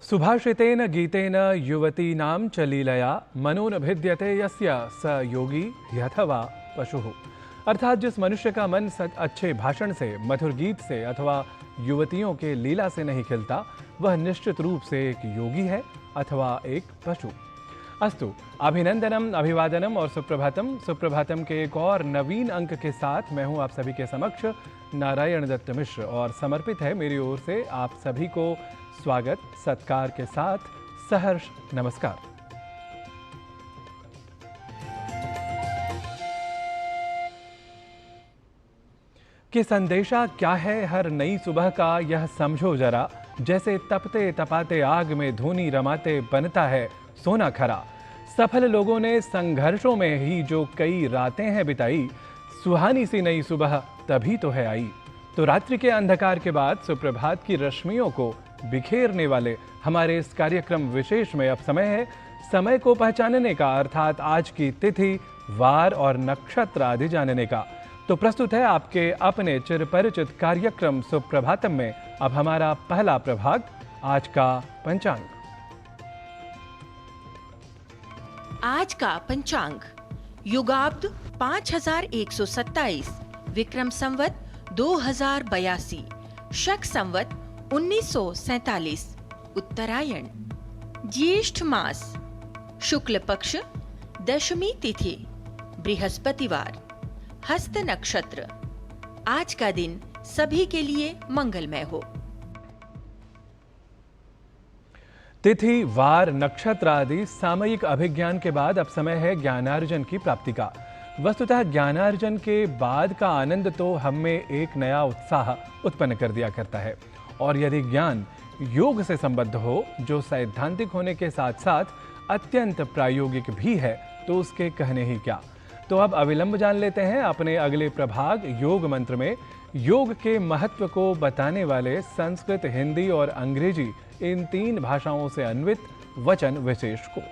सुभाषितेन गीतेन युवतीनां च लीलया मनोनभिद्यते यस्य स योगी यथवा पशुः। अर्थात जिस मनुष्य का मन अच्छे भाषण से, मधुर गीत से अथवा युवतियों के लीला से नहीं खिलता, वह निश्चित रूप से एक योगी है अथवा एक पशु। अस्तु, अभिनंदनम, अभिवादनम और सुप्रभातम। सुप्रभातम के एक और नवीन अंक के साथ मैं हूं आप सभी के समक्ष नारायण दत्त मिश्र और समर्पित है मेरी ओर से आप सभी को स्वागत, सत्कार के साथ सहर्ष नमस्कार। कि संदेशा क्या है हर नई सुबह का, यह समझो जरा। जैसे तपते तपाते आग में धूनी रमाते बनता है सोना खरा। सफल लोगों ने संघर्षों में ही जो कई रातें हैं बिताई, सुहानी सी नई सुबह तभी तो है आई। तो रात्रि के अंधकार के बाद सुप्रभात की रश्मियों को बिखेरने वाले हमारे इस कार्यक्रम विशेष में अब समय है समय को पहचानने का, अर्थात आज की तिथि, वार और नक्षत्र आदि जानने का। तो प्रस्तुत है आपके अपने चिरपरिचित कार्यक्रम सुप्रभातम में अब हमारा पहला प्रभाग, आज का पंचांग। आज का पंचांग युगाब्द 5127, विक्रम संवत 2082, शक संवत 1947, उत्तरायण, ज्येष्ठ मास, शुक्ल पक्ष, दशमी तिथि, बृहस्पतिवार, हस्त नक्षत्र। आज का दिन सभी के लिए मंगलमय हो। तिथि, वार, नक्षत्र आदि सामयिक अभिज्ञान के बाद अब समय है ज्ञानार्जन की प्राप्ति का। वस्तुतः ज्ञानार्जन के बाद का आनंद तो हम में एक नया उत्साह उत्पन्न कर दिया करता है, और यदि ज्ञान योग से संबद्ध हो, जो सैद्धांतिक होने के साथ साथ अत्यंत प्रायोगिक भी है, तो उसके कहने ही क्या। तो अब अविलंब जान लेते हैं अपने अगले प्रभाग योग मंत्र में योग के महत्व को बताने वाले संस्कृत, हिंदी और अंग्रेजी इन 3 भाषाओं से अन्वित वचन विशेष को।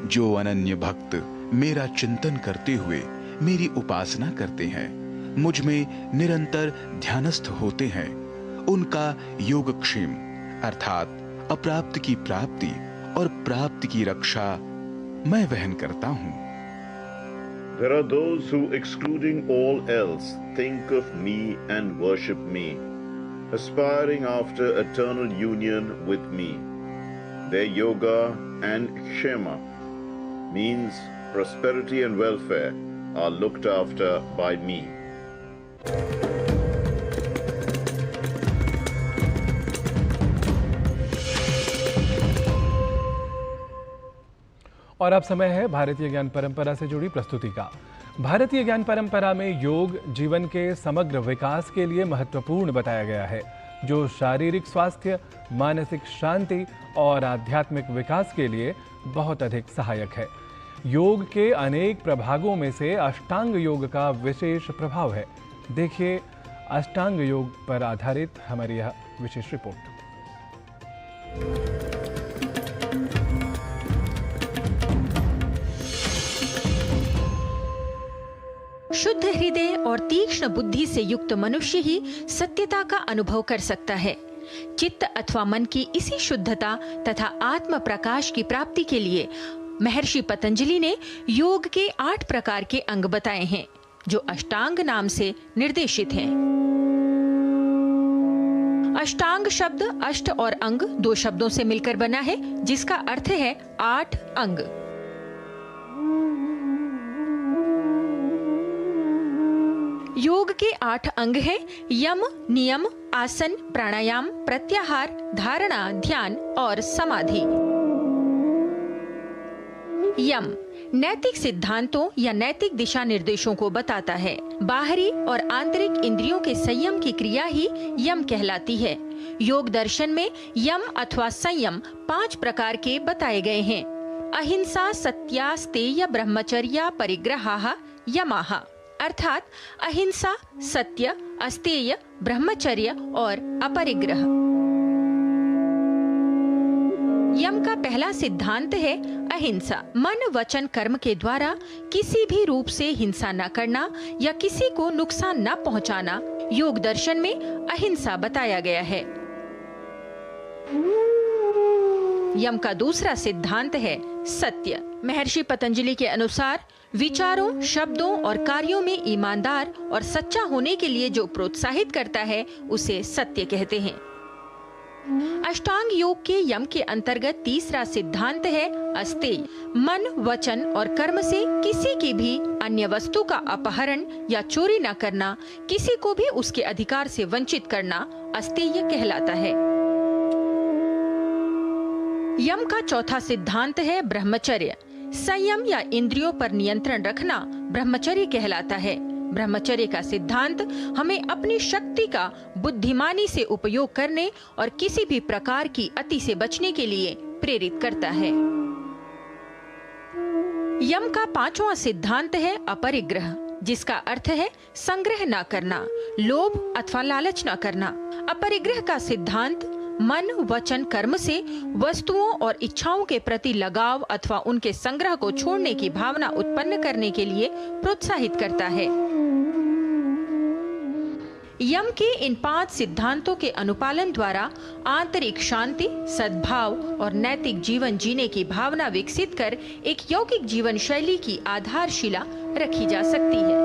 जो अनन्य भक्त मेरा चिंतन करते हुए मेरी उपासना करते हैं, मुझ में निरंतर ध्यानस्थ होते हैं, उनका योगक्षेम अर्थात अप्राप्त की प्राप्ति और प्राप्ति की रक्षा मैं वहन करता हूं। There are those who, excluding all else, think of me and worship me, aspiring after eternal union with me. Their yoga and kshema means prosperity and welfare are looked after by me. और अब समय है भारतीय ज्ञान परंपरा से जुड़ी प्रस्तुति का। भारतीय ज्ञान परंपरा में योग जीवन के समग्र विकास के लिए महत्वपूर्ण बताया गया है, जो शारीरिक स्वास्थ्य, मानसिक शांति और आध्यात्मिक विकास के लिए बहुत अधिक सहायक है। योग के अनेक प्रभागों में से अष्टांग योग का विशेष प्रभाव है। देखिए अष्टांग योग पर आधारित हमारी यह विशेष रिपोर्ट। शुद्ध हृदय और तीक्ष्ण बुद्धि से युक्त मनुष्य ही सत्यता का अनुभव कर सकता है। चित्त अथवा मन की इसी शुद्धता तथा आत्म प्रकाश की प्राप्ति के लिए महर्षि पतंजलि ने योग के 8 प्रकार के अंग बताए हैं, जो अष्टांग नाम से निर्देशित हैं। अष्टांग शब्द अष्ट और अंग 2 शब्दों से मिलकर बना है, जिसका अर्थ है 8 अंग। योग के 8 अंग हैं यम, नियम, आसन, प्राणायाम, प्रत्याहार, धारणा, ध्यान और समाधि। यम नैतिक सिद्धांतों या नैतिक दिशा निर्देशों को बताता है। बाहरी और आंतरिक इंद्रियों के संयम की क्रिया ही यम कहलाती है। योग दर्शन में यम अथवा संयम 5 प्रकार के बताए गए हैं। अहिंसा, सत्या, स्तेय, ब्रह्मचर्य, परिग्रहाः, यमाः। अर्थात अहिंसा, सत्य, अस्तेय, ब्रह्मचर्य और अपरिग्रह। यम का पहला सिद्धांत है अहिंसा। मन, वचन, कर्म के द्वारा किसी भी रूप से हिंसा न करना या किसी को नुकसान न पहुंचाना योग दर्शन में अहिंसा बताया गया है। यम का दूसरा सिद्धांत है सत्य। महर्षि पतंजलि के अनुसार विचारों, शब्दों और कार्यों में ईमानदार और सच्चा होने के लिए जो प्रोत्साहित करता है उसे सत्य कहते हैं। अष्टांग योग के यम के अंतर्गत तीसरा सिद्धांत है अस्तेय। मन, वचन और कर्म से किसी की भी अन्य वस्तु का अपहरण या चोरी न करना, किसी को भी उसके अधिकार से वंचित करना अस्तेय कहलाता है। यम का चौथा सिद्धांत है ब्रह्मचर्य। संयम या इंद्रियों पर नियंत्रण रखना ब्रह्मचर्य कहलाता है। ब्रह्मचर्य का सिद्धांत हमें अपनी शक्ति का बुद्धिमानी से उपयोग करने और किसी भी प्रकार की अति से बचने के लिए प्रेरित करता है। यम का 5वां सिद्धांत है अपरिग्रह, जिसका अर्थ है संग्रह न करना, लोभ अथवा लालच न करना। अपरिग्रह का सिद्धांत मन, वचन, कर्म से वस्तुओं और इच्छाओं के प्रति लगाव अथवा उनके संग्रह को छोड़ने की भावना उत्पन्न करने के लिए प्रोत्साहित करता है। यम के इन 5 सिद्धांतों के अनुपालन द्वारा आंतरिक शांति, सद्भाव और नैतिक जीवन जीने की भावना विकसित कर एक यौगिक जीवन शैली की आधारशिला रखी जा सकती है।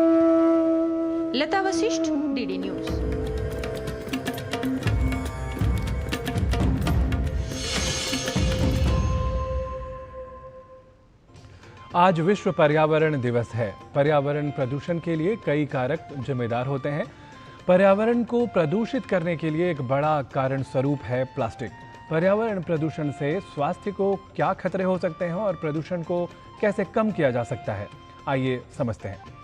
लता वशिष्ठ, डीडी न्यूज। आज विश्व पर्यावरण दिवस है। पर्यावरण प्रदूषण के लिए कई कारक जिम्मेदार होते हैं। पर्यावरण को प्रदूषित करने के लिए एक बड़ा कारण स्वरूप है प्लास्टिक। पर्यावरण प्रदूषण से स्वास्थ्य को क्या खतरे हो सकते हैं और प्रदूषण को कैसे कम किया जा सकता है, आइए समझते हैं।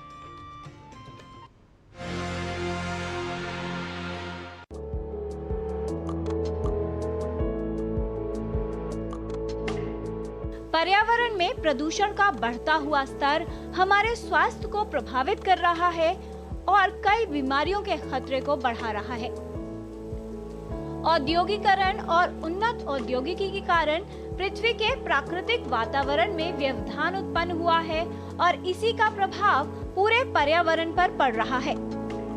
पर्यावरण में प्रदूषण का बढ़ता हुआ स्तर हमारे स्वास्थ्य को प्रभावित कर रहा है और कई बीमारियों के खतरे को बढ़ा रहा है। औद्योगिकरण और उन्नत औद्योगिकी के कारण पृथ्वी के प्राकृतिक वातावरण में व्यवधान उत्पन्न हुआ है और इसी का प्रभाव पूरे पर्यावरण पर पड़ रहा है।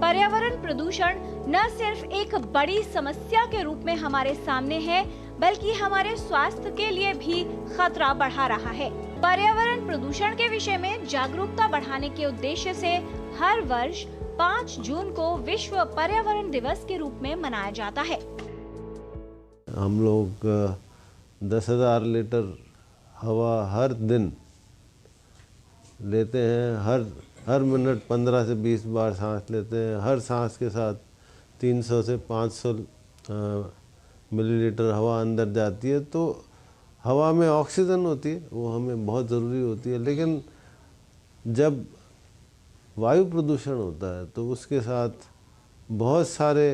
पर्यावरण प्रदूषण न सिर्फ एक बड़ी समस्या के रूप में हमारे सामने है, बल्कि हमारे स्वास्थ्य के लिए भी खतरा बढ़ा रहा है। पर्यावरण प्रदूषण के विषय में जागरूकता बढ़ाने के उद्देश्य से हर वर्ष 5 जून को विश्व पर्यावरण दिवस के रूप में मनाया जाता है। हम लोग 10,000 लीटर हवा हर दिन लेते हैं। हर मिनट 15 से 20 बार सांस लेते हैं। हर सांस के साथ 300 से 500 मिलीलीटर हवा अंदर जाती है। तो हवा में ऑक्सीजन होती है, वो हमें बहुत ज़रूरी होती है। लेकिन जब वायु प्रदूषण होता है तो उसके साथ बहुत सारे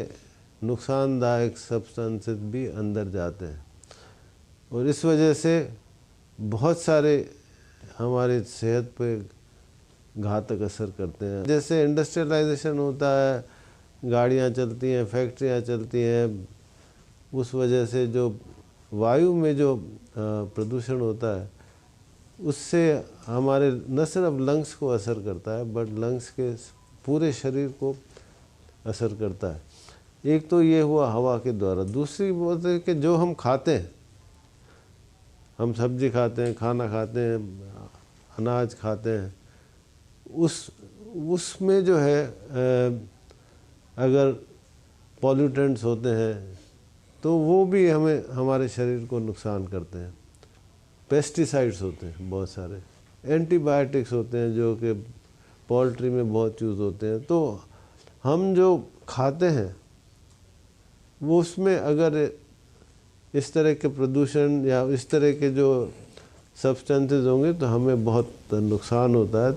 नुकसानदायक सब्सटेंसेस भी अंदर जाते हैं और इस वजह से बहुत सारे हमारे सेहत पे घातक असर करते हैं। जैसे इंडस्ट्रियलाइजेशन होता है, गाड़ियाँ चलती हैं, फैक्ट्रियाँ चलती हैं, उस वजह से जो वायु में जो प्रदूषण होता है उससे हमारे न सिर्फ लंग्स को असर करता है बट लंग्स के पूरे शरीर को असर करता है। एक तो ये हुआ हवा के द्वारा। दूसरी बात है कि जो हम खाते हैं, हम सब्जी खाते हैं, खाना खाते हैं, अनाज खाते हैं, उसमें जो है अगर पॉल्यूटेंट्स होते हैं तो वो भी हमारे शरीर को नुकसान करते हैं। पेस्टिसाइड्स होते हैं बहुत सारे, एंटीबायोटिक्स होते हैं जो कि पोल्ट्री में बहुत यूज़ होते हैं। तो हम जो खाते हैं वो उसमें अगर इस तरह के प्रदूषण या इस तरह के जो सब्सटेंसेस होंगे तो हमें बहुत नुकसान होता है।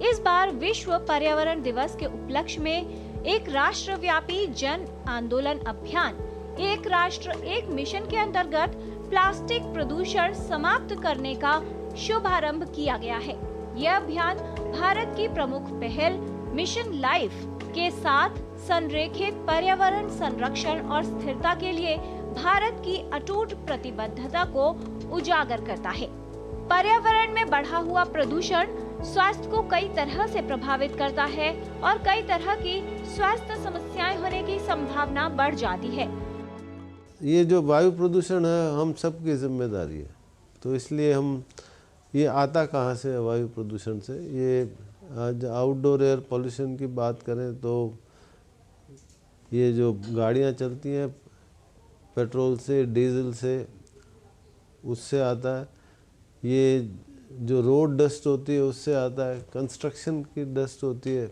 इस बार विश्व पर्यावरण दिवस के उपलक्ष्य में एक राष्ट्रव्यापी जन आंदोलन अभियान एक राष्ट्र एक मिशन के अंतर्गत प्लास्टिक प्रदूषण समाप्त करने का शुभारंभ किया गया है। यह अभियान भारत की प्रमुख पहल मिशन लाइफ के साथ संरेखित पर्यावरण संरक्षण और स्थिरता के लिए भारत की अटूट प्रतिबद्धता को उजागर करता है। पर्यावरण में बढ़ा हुआ प्रदूषण स्वास्थ्य को कई तरह से प्रभावित करता है और कई तरह की स्वास्थ्य समस्याएं होने की संभावना बढ़ जाती है। ये जो वायु प्रदूषण है हम सबकी जिम्मेदारी है, तो इसलिए हम ये आता कहाँ से है वायु प्रदूषण से। ये आज आउटडोर एयर पॉल्यूशन की बात करें तो ये जो गाड़ियाँ चलती हैं पेट्रोल से डीजल से, उससे आता है। ये जो रोड डस्ट होती है उससे आता है। कंस्ट्रक्शन की डस्ट होती है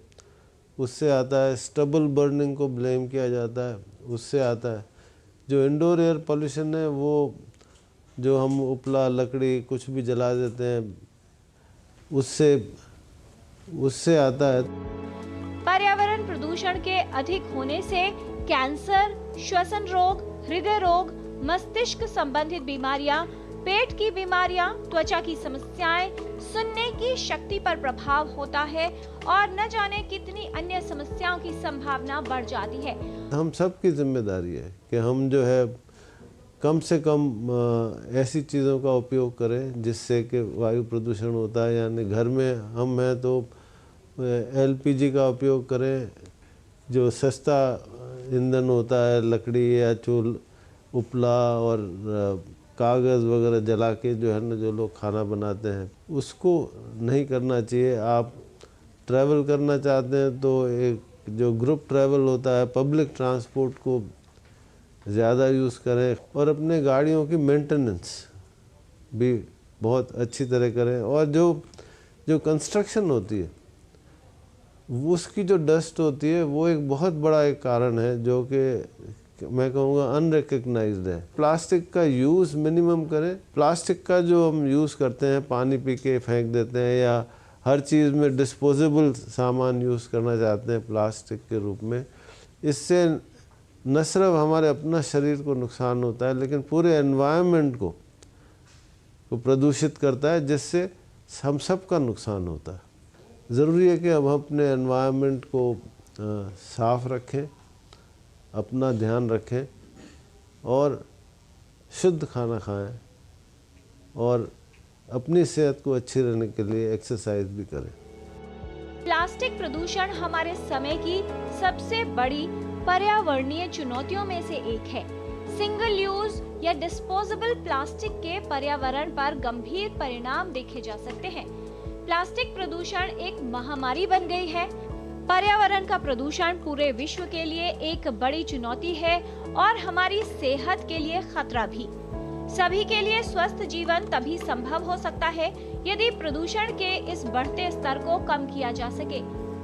उससे आता है। स्टबल बर्निंग को ब्लेम किया जाता है, उससे आता है। जो इंडोर एयर पॉल्यूशन है वो जो हम उपला लकड़ी कुछ भी जला देते हैं उससे आता है। पर्यावरण प्रदूषण के अधिक होने से कैंसर, श्वसन रोग, हृदय रोग, मस्तिष्क संबंधित बीमारियां, पेट की बीमारियां, त्वचा की समस्याएं, सुनने की शक्ति पर प्रभाव होता है और न जाने कितनी अन्य समस्याओं की संभावना बढ़ जाती है। हम सब की जिम्मेदारी है कि हम जो है कम से कम ऐसी चीज़ों का उपयोग करें जिससे कि वायु प्रदूषण होता है। यानी घर में हम हैं तो LPG का उपयोग करें, जो सस्ता ईंधन होता है, लकड़ी या चूल उपला और कागज़ वगैरह जला के जो है ना जो लोग खाना बनाते हैं उसको नहीं करना चाहिए। आप ट्रैवल करना चाहते हैं तो एक जो ग्रुप ट्रैवल होता है पब्लिक ट्रांसपोर्ट को ज़्यादा यूज़ करें और अपने गाड़ियों की मेंटेनेंस भी बहुत अच्छी तरह करें। और जो कंस्ट्रक्शन होती है उसकी जो डस्ट होती है वो एक बहुत बड़ा एक कारण है जो कि मैं कहूँगा अनरिकग्नाइज्ड है। प्लास्टिक का यूज़ मिनिमम करें। प्लास्टिक का जो हम यूज़ करते हैं पानी पी के फेंक देते हैं या हर चीज़ में डिस्पोजेबल सामान यूज़ करना चाहते हैं प्लास्टिक के रूप में, इससे न सिर्फ हमारे अपना शरीर को नुकसान होता है लेकिन पूरे एनवायरनमेंट को प्रदूषित करता है, जिससे हम सब का नुकसान होता है। ज़रूरी है कि हम अपने एनवायरनमेंट को साफ़ रखें, अपना ध्यान रखें और शुद्ध खाना खाएं और अपनी सेहत को अच्छी रहने के लिए एक्सरसाइज भी करें। प्लास्टिक प्रदूषण हमारे समय की सबसे बड़ी पर्यावरणीय चुनौतियों में से एक है। सिंगल यूज या डिस्पोजेबल प्लास्टिक के पर्यावरण पर गंभीर परिणाम देखे जा सकते हैं। प्लास्टिक प्रदूषण एक महामारी बन गई है। पर्यावरण का प्रदूषण पूरे विश्व के लिए एक बड़ी चुनौती है और हमारी सेहत के लिए खतरा भी। सभी के लिए स्वस्थ जीवन तभी संभव हो सकता है यदि प्रदूषण के इस बढ़ते स्तर को कम किया जा सके।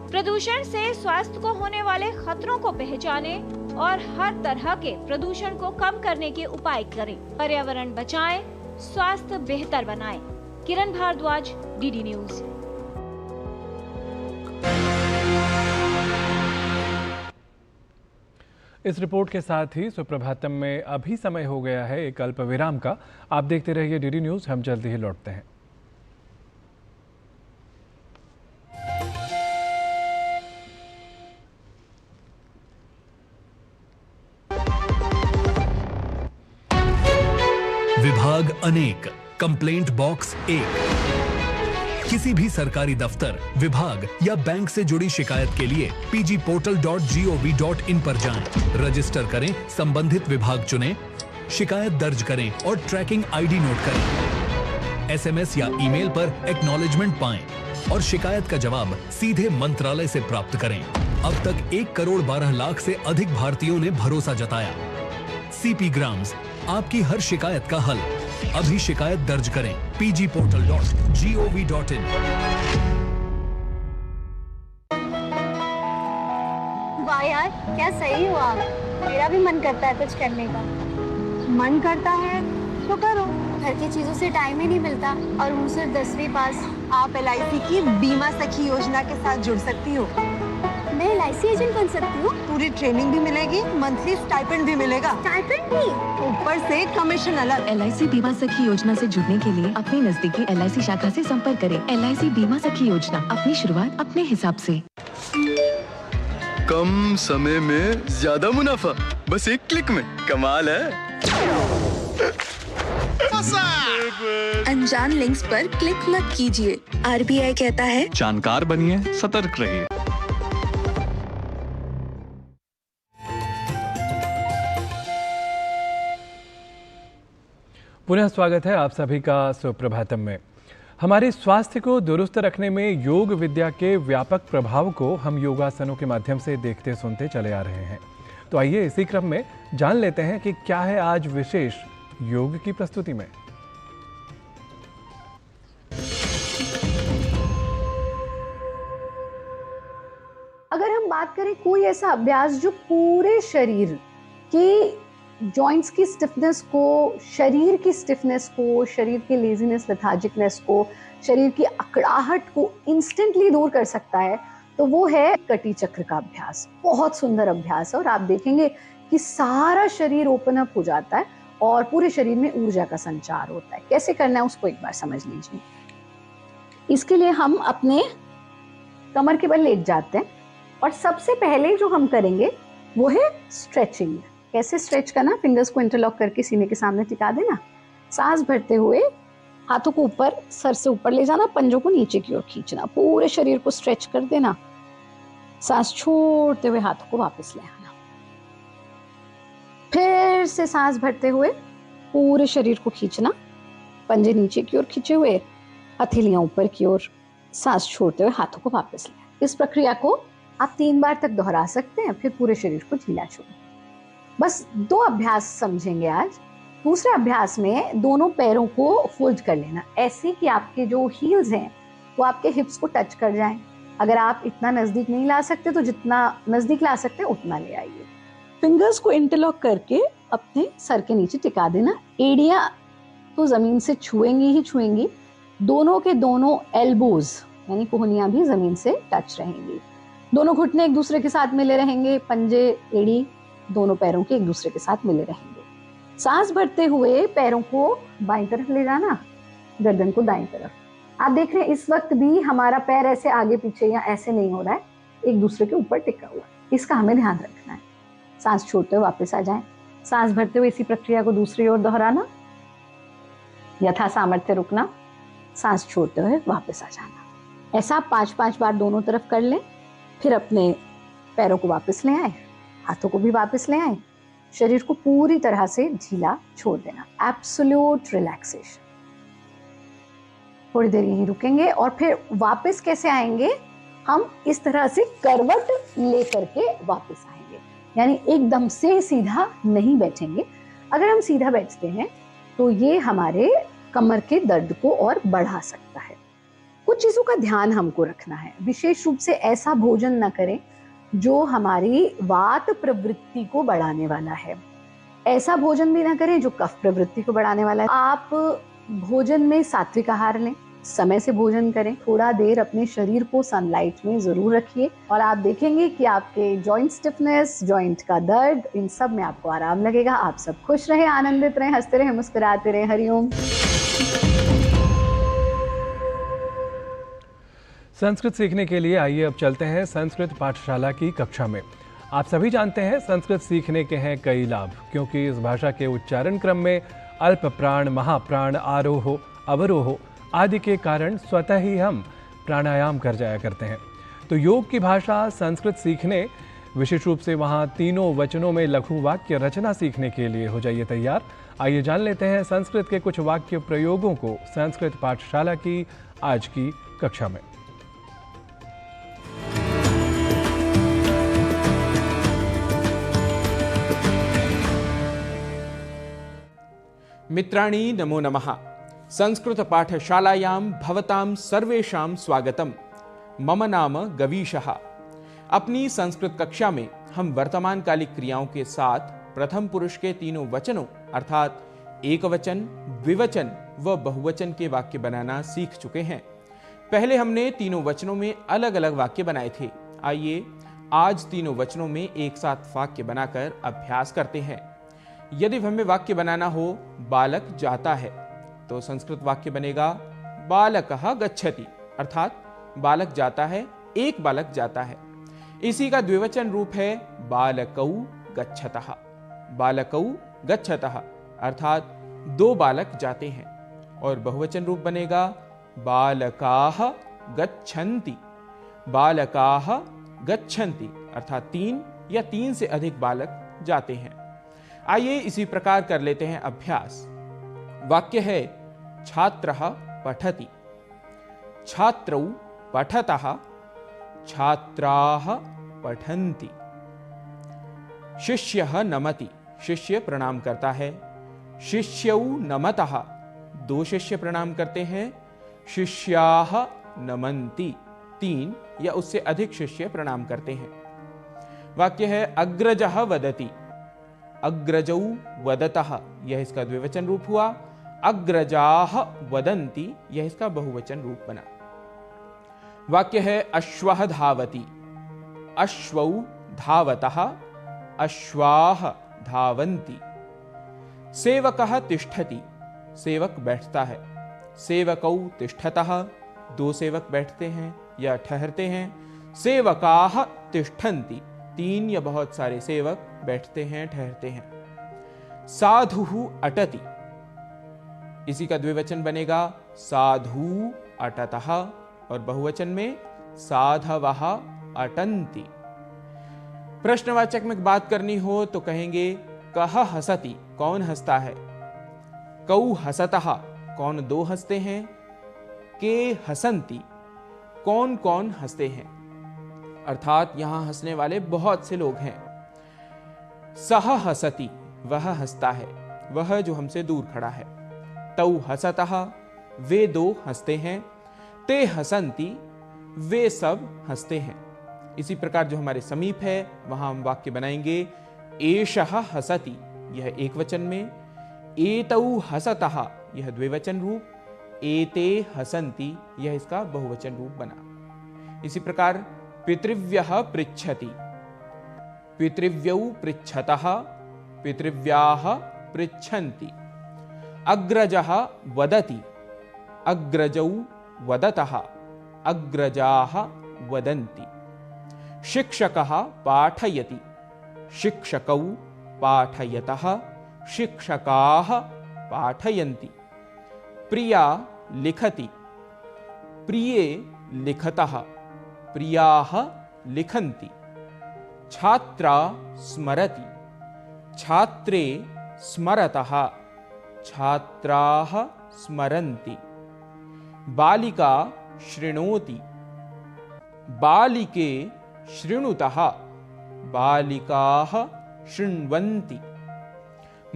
प्रदूषण से स्वास्थ्य को होने वाले खतरों को पहचानें और हर तरह के प्रदूषण को कम करने के उपाय करें। पर्यावरण बचाएं, स्वास्थ्य बेहतर बनाएं। किरण भारद्वाज, DD न्यूज। इस रिपोर्ट के साथ ही सुप्रभातम में अभी समय हो गया है एक अल्प विराम का। आप देखते रहिए DD न्यूज। हम जल्दी ही लौटते हैं। विभाग अनेक, कंप्लेंट बॉक्स 1। किसी भी सरकारी दफ्तर, विभाग या बैंक से जुड़ी शिकायत के लिए pgportal.gov.in पर जाएं, रजिस्टर करें, संबंधित विभाग चुनें, शिकायत दर्ज करें और ट्रैकिंग ID नोट करें। SMS या ईमेल पर एक्नॉलेजमेंट पाएं और शिकायत का जवाब सीधे मंत्रालय से प्राप्त करें। अब तक 1 करोड़ 12 लाख से अधिक भारतीयों ने भरोसा जताया। CP ग्राम्स, आपकी हर शिकायत का हल। अभी शिकायत दर्ज करें pgportal.gov.in। वाह यार, क्या सही हो आप। मेरा भी मन करता है कुछ करने का। मन करता है तो करो, घर की चीजों से टाइम ही नहीं मिलता और हूँ सिर्फ 10वीं पास। आप LIC की बीमा सखी योजना के साथ जुड़ सकती हो। मैं LIC एजेंट बन सकती हूँ? पूरी ट्रेनिंग भी मिलेगी, मंथली स्टाइपेंड भी मिलेगा। स्टाइपेंड भी? ऊपर से कमीशन अलग। LIC बीमा सखी योजना से जुड़ने के लिए अपनी नजदीकी LIC शाखा से संपर्क करें। LIC बीमा सखी योजना, अपनी शुरुआत अपने हिसाब से। कम समय में ज्यादा मुनाफा, बस एक क्लिक में। कमाल है। अनजान लिंक्स पर क्लिक मत कीजिए। RBI कहता है जानकार बनिए, सतर्क रहिए। पुनः स्वागत है आप सभी का सुप्रभातम में। हमारे स्वास्थ्य को दुरुस्त रखने में योग विद्या के व्यापक प्रभाव को हम योगासनों के माध्यम से देखते सुनते चले आ रहे हैं। तो आइए इसी क्रम में जान लेते हैं कि क्या है आज विशेष योग की प्रस्तुति में। अगर हम बात करें कोई ऐसा अभ्यास जो पूरे शरीर के जॉइंट्स की स्टिफनेस को, शरीर की स्टिफनेस को, शरीर की लेजीनेस, लेथार्जिकनेस को, शरीर की अकड़ाहट को इंस्टेंटली दूर कर सकता है, तो वो है कटी चक्र का अभ्यास। बहुत सुंदर अभ्यास है और आप देखेंगे कि सारा शरीर ओपन अप हो जाता है और पूरे शरीर में ऊर्जा का संचार होता है। कैसे करना है उसको एक बार समझ लीजिए। इसके लिए हम अपने कमर के बल लेट जाते हैं और सबसे पहले जो हम करेंगे वो है स्ट्रेचिंग। कैसे स्ट्रेच करना? फिंगर्स को इंटरलॉक करके सीने के सामने टिका देना, सांस भरते हुए हाथों को ऊपर, सर से ऊपर ले जाना, पंजों को नीचे की ओर खींचना, पूरे शरीर को स्ट्रेच कर देना, सांस छोड़ते हुए हाथों को वापस ले आना, फिर से सांस भरते हुए पूरे शरीर को खींचना, पंजे नीचे की ओर खींचे हुए, हथेलियां ऊपर की ओर, सांस छोड़ते हुए हाथों को वापस ले आना। इस प्रक्रिया को आप 3 बार तक दोहरा सकते हैं, फिर पूरे शरीर को ढीला छोड़ें। बस 2 अभ्यास समझेंगे आज। दूसरे अभ्यास में दोनों पैरों को फोल्ड कर लेना, ऐसे कि आपके जो हील्स हैं वो आपके हिप्स को टच कर जाएं। अगर आप इतना नजदीक नहीं ला सकते तो जितना नजदीक ला सकते हैं उतना ले आइए। फिंगर्स को इंटरलॉक करके अपने सर के नीचे टिका देना। एड़ियां तो जमीन से छुएंगी ही छुएंगी, दोनों के दोनों एल्बोज यानी कोहनियां भी जमीन से टच रहेंगी। दोनों घुटने एक दूसरे के साथ मिले रहेंगे, पंजे, एड़ी दोनों पैरों के एक दूसरे के साथ मिले रहेंगे। सांस भरते हुए पैरों को बाईं तरफ ले जाना, गर्दन को दाईं तरफ। आप देख रहे हैं इस वक्त भी हमारा पैर ऐसे आगे पीछे या ऐसे नहीं हो रहा है, एक दूसरे के ऊपर टिका हुआ है। इसका हमें ध्यान रखना है। सांस छोड़ते हुए वापस आ जाएं। सांस भरते हुए इसी प्रक्रिया को दूसरी ओर दोहराना, यथा सामर्थ्य रुकना, सांस छोड़ते हुए वापस आ जाना। ऐसा 5-5 बार दोनों तरफ कर लें। फिर अपने पैरों को वापस ले आए, हाथों को भी वापस ले आए, शरीर को पूरी तरह से ढीला छोड़ देना, एब्सोल्यूट रिलैक्सेशन। थोड़ी देर यहीं रुकेंगे और फिर वापस कैसे आएंगे? हम इस तरह से करवट लेकर के वापस आएंगे, यानी एकदम से सीधा नहीं बैठेंगे। अगर हम सीधा बैठते हैं तो ये हमारे कमर के दर्द को और बढ़ा सकता है। कुछ चीजों का ध्यान हमको रखना है। विशेष रूप से ऐसा भोजन न करें जो हमारी वात प्रवृत्ति को बढ़ाने वाला है। ऐसा भोजन भी ना करें जो कफ प्रवृत्ति को बढ़ाने वाला है। आप भोजन में सात्विक आहार लें, समय से भोजन करें, थोड़ा देर अपने शरीर को सनलाइट में जरूर रखिए और आप देखेंगे कि आपके जॉइंट स्टिफनेस, जॉइंट का दर्द, इन सब में आपको आराम लगेगा। आप सब खुश रहे, आनंदित रहे, हंसते रहे, मुस्कुराते रहे। हरिओम। संस्कृत सीखने के लिए आइए अब चलते हैं संस्कृत पाठशाला की कक्षा में। आप सभी जानते हैं संस्कृत सीखने के हैं कई लाभ, क्योंकि इस भाषा के उच्चारण क्रम में अल्प प्राण, महाप्राण, आरोह, अवरोह आदि के कारण स्वतः ही हम प्राणायाम कर जाया करते हैं। तो योग की भाषा संस्कृत सीखने, विशेष रूप से वहाँ तीनों वचनों में लघु वाक्य रचना सीखने के लिए हो जाइए तैयार। आइए जान लेते हैं संस्कृत के कुछ वाक्य प्रयोगों को संस्कृत पाठशाला की आज की कक्षा में। मित्राणि नमो नमः। संस्कृत पाठशालायां भवतां सर्वेषां स्वागतम्। मम नाम गवीशः। अपनी संस्कृत कक्षा में हम वर्तमान कालिक क्रियाओं के साथ प्रथम पुरुष के तीनों वचनों अर्थात एकवचन, द्विवचन, वह बहुवचन के वाक्य बनाना सीख चुके हैं। पहले हमने तीनों वचनों में अलग अलग वाक्य बनाए थे। आइए आज तीनों वचनों में एक साथ वाक्य बनाकर अभ्यास करते हैं। यदि हमें वाक्य बनाना हो बालक जाता है, तो संस्कृत वाक्य बनेगा बालकः गच्छति, अर्थात बालक जाता है, एक बालक जाता है। इसी का द्विवचन रूप है बालकौ गच्छतः। बालकौ गच्छतः अर्थात दो बालक जाते हैं। और बहुवचन रूप बनेगा बालकाः गच्छन्ति। बालकाः गच्छन्ति अर्थात तीन या तीन से अधिक बालक जाते हैं। आइए इसी प्रकार कर लेते हैं अभ्यास। वाक्य है छात्रः पठति, छात्रौ पठतः, छात्राः पठन्ति। शिष्यः नमति, शिष्य प्रणाम करता है। शिष्यौ नमतः, दो शिष्य प्रणाम करते हैं। शिष्याः नमन्ति, तीन या उससे अधिक शिष्य प्रणाम करते हैं। वाक्य है अग्रजः वदति, अग्रजौ वदतः, यह इसका द्विवचन रूप हुआ। अग्रजाः वदन्ति, यह इसका बहुवचन रूप बना। वाक्य है अश्वः धावति, अश्वौ धावतः, अश्वाः धावन्ति। सेवकः तिष्ठति, सेवक बैठता है। सेवकौ तिष्ठतः, दो सेवक बैठते हैं या ठहरते हैं। सेवकाः तिष्ठन्ति, तीन या बहुत सारे सेवक बैठते हैं, ठहरते हैं। साधुः अटति, इसी का द्विवचन बनेगा साधु अटतः, और बहुवचन में साधवः अटन्ति। प्रश्नवाचक में बात करनी हो तो कहेंगे कः हसति, कौन हंसता है। कौ हसतः, कौन दो हंसते हैं। के हसन्ति, कौन कौन हंसते हैं, अर्थात यहां हंसने वाले बहुत से लोग हैं। सह हसति, वह हंसता है, वह जो हमसे दूर खड़ा है। तौ हसतः, वे दो हंसते हैं। ते हसन्ति, वे सब हंसते हैं। इसी प्रकार जो हमारे समीप है वहां हम वाक्य बनाएंगे एषः हसति, यह एक वचन में। एतौ हसतः, यह द्विवचन रूप। एते हसन्ति, यह इसका बहुवचन रूप बना। इसी प्रकार पितृव्यः पृच्छति, पितृव्यौ पृच्छतः, पितृव्याः पृच्छन्ति। अग्रजः वदति, अग्रजौ वदतः, अग्रजाः वदन्ति। शिक्षकः पाठयति, शिक्षकौ पाठयतः, शिक्षकाः पाठयन्ति। प्रिया लिखति, प्रिये लिखतः, प्रियाः लिखन्ति। छात्रा स्मरति, छात्रे स्मरतः, छात्राः स्मरन्ति। बालिका शृणोति, बालिके शृणुतः, बालिकाः शृण्वन्ति।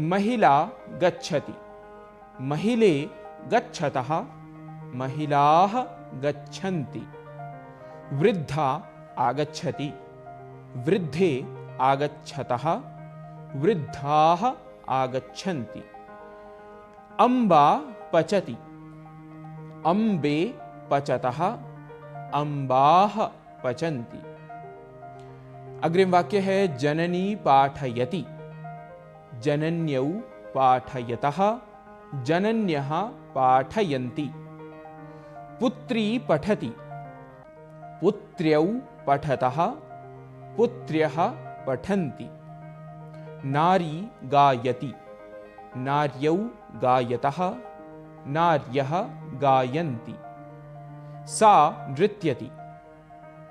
महिला गच्छति, महिले गच्छतः, महिलाः गच्छन्ति। वृद्धा आगच्छति, वृद्धे आगच्छतः, वृद्धाः आगच्छन्ति। अम्बा पचति, अम्बे पचतः, अम्बाः पचन्ति। अग्रिम वाक्य है जननी पाठयति, जनन्यौ पाठयतः, जनन्यः पाठयन्ति। पुत्री पठति, पुत्र्यौ पठतः, पुत्र्यः पठन्ति। नारी गायति, नार्यौ गायतः, नार्यः गायन्ति। सा नृत्यति,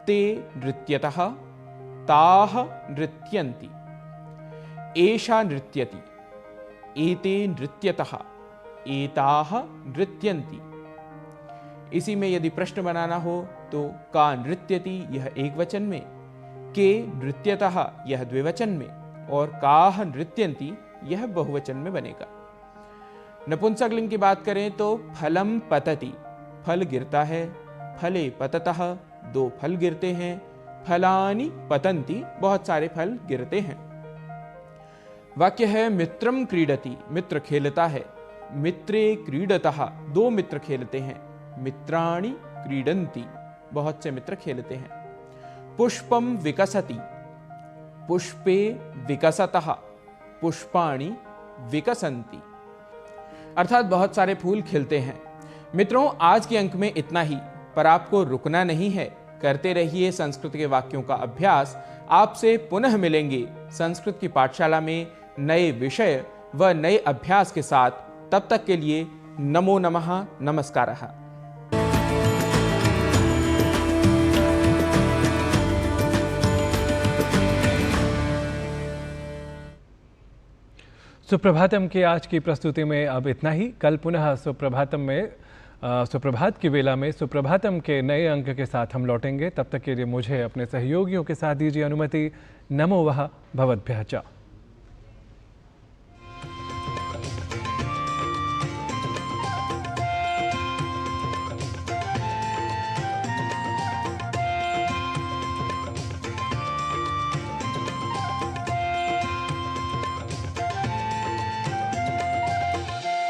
ते नृत्यतः, ताः नृत्यन्ति। एषा नृत्यति, एते नृत्यतः, एताः नृत्यन्ति। इसी में यदि प्रश्न बनाना हो तो का नृत्यति यह एक वचन में, के नृत्यतः यह द्विवचन में, और काह नृत्यन्ति यह बहुवचन में बनेगा। नपुंसक लिंग की बात करें तो फलम पतति, फल गिरता है। फले पततः, दो फल गिरते हैं। फलानि पतन्ति, बहुत सारे फल गिरते हैं। वाक्य है मित्रम क्रीडति, मित्र खेलता है। मित्रे क्रीडतः, 2 मित्र खेलते हैं। मित्राणि क्रीडन्ति, बहुत से मित्र खेलते हैं। पुष्पम विकसति, पुष्पे विकसतः, पुष्पाणि विकसन्ति, अर्थात बहुत सारे फूल खिलते हैं। मित्रों, आज के अंक में इतना ही, पर आपको रुकना नहीं है। करते रहिए संस्कृत के वाक्यों का अभ्यास। आपसे पुनः मिलेंगे संस्कृत की पाठशाला में नए विषय व नए अभ्यास के साथ। तब तक के लिए नमो नमः, नमस्कारः। सुप्रभातम की आज की प्रस्तुति में अब इतना ही। कल पुनः सुप्रभातम में सुप्रभात की वेला में सुप्रभातम के नए अंक के साथ हम लौटेंगे। तब तक के लिए मुझे अपने सहयोगियों के साथ दीजिए अनुमति। नमो वः भवद्भ्यः च।